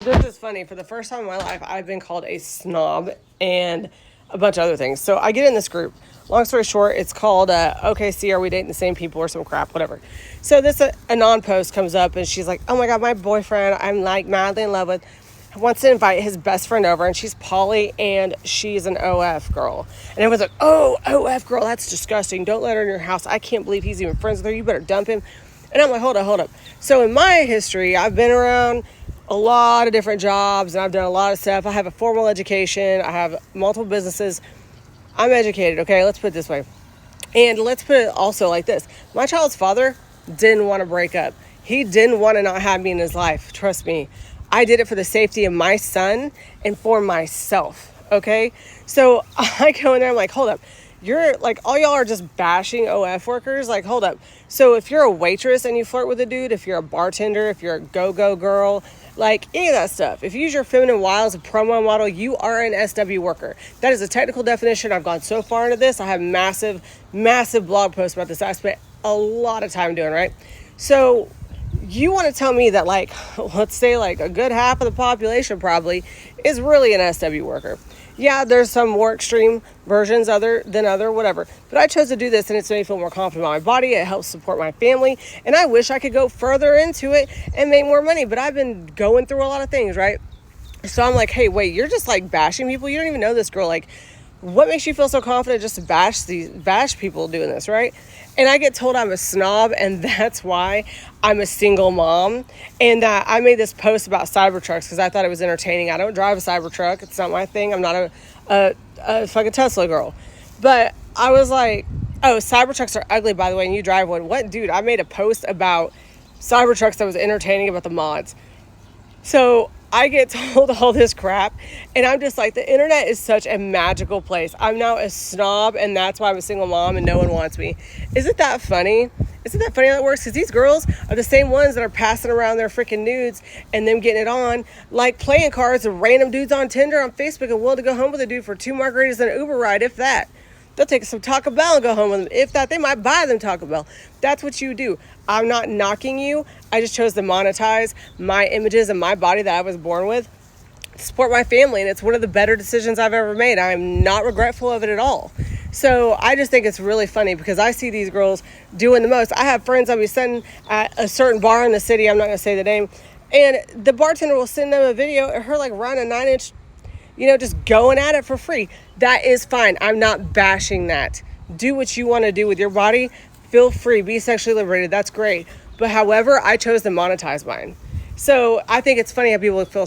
This is funny. For the first time in my life, I've been called a snob and a bunch of other things. So I get in this group. Long story short, it's called OKC, Are We Dating the Same People or some crap, whatever. So this anon post comes up and she's like, oh my God, my boyfriend I'm like madly in love with wants to invite his best friend over, and she's poly and she's an OF girl. And everyone's like, oh, OF girl, that's disgusting. Don't let her in your house. I can't believe he's even friends with her. You better dump him. And I'm like, hold up. So in my history, I've been around a lot of different jobs and I've done a lot of stuff. I have a formal education. I have multiple businesses. I'm educated, okay? Let's put it this way. And let's put it also like this. My child's father didn't want to break up. He didn't want to not have me in his life. Trust me. I did it for the safety of my son and for myself, okay? So I go in there, I'm like, hold up. You're like, all y'all are just bashing OF workers. Like, hold up. So if you're a waitress and you flirt with a dude, if you're a bartender, if you're a go-go girl, like any of that stuff, if you use your feminine wiles as a promo model, you are an SW worker. That is a technical definition. I've gone so far into this. I have massive blog posts about this. I spent a lot of time doing, right? So you want to tell me that, like, let's say like a good half of the population probably is really an SW worker. Yeah, there's some more extreme versions other than whatever. But I chose to do this and it's made me feel more confident about my body. It helps support my family. And I wish I could go further into it and make more money. But I've been going through a lot of things, right? So I'm like, hey, wait, you're just like bashing people. You don't even know this girl. Like, what makes you feel so confident just to bash people doing this, right? And I get told I'm a snob, and that's why I'm a single mom. And I made this post about Cybertrucks because I thought it was entertaining. I don't drive a Cybertruck. It's not my thing. I'm not a fucking Tesla girl. But I was like, oh, Cybertrucks are ugly, by the way, and you drive one. What? Dude, I made a post about Cybertrucks that was entertaining about the mods. So I get told all this crap, and I'm just like, the internet is such a magical place. I'm now a snob, and that's why I'm a single mom and no one wants me. Isn't that funny? Isn't that funny how it works? Because these girls are the same ones that are passing around their freaking nudes and them getting it on, like playing cards with random dudes on Tinder, on Facebook, and willing to go home with a dude for 2 margaritas and an Uber ride, if that. They'll take some Taco Bell and go home with them. If that, they might buy them Taco Bell. That's what you do. I'm not knocking you. I just chose to monetize my images and my body that I was born with to support my family. And it's one of the better decisions I've ever made. I'm not regretful of it at all. So I just think it's really funny because I see these girls doing the most. I have friends I'll be sitting at a certain bar in the city. I'm not going to say the name. And the bartender will send them a video of her like running a 9-inch, just going at it for free. That is fine. I'm not bashing that. Do what you want to do with your body. Feel free. Be sexually liberated. That's great. But however, I chose to monetize mine. So I think it's funny how people feel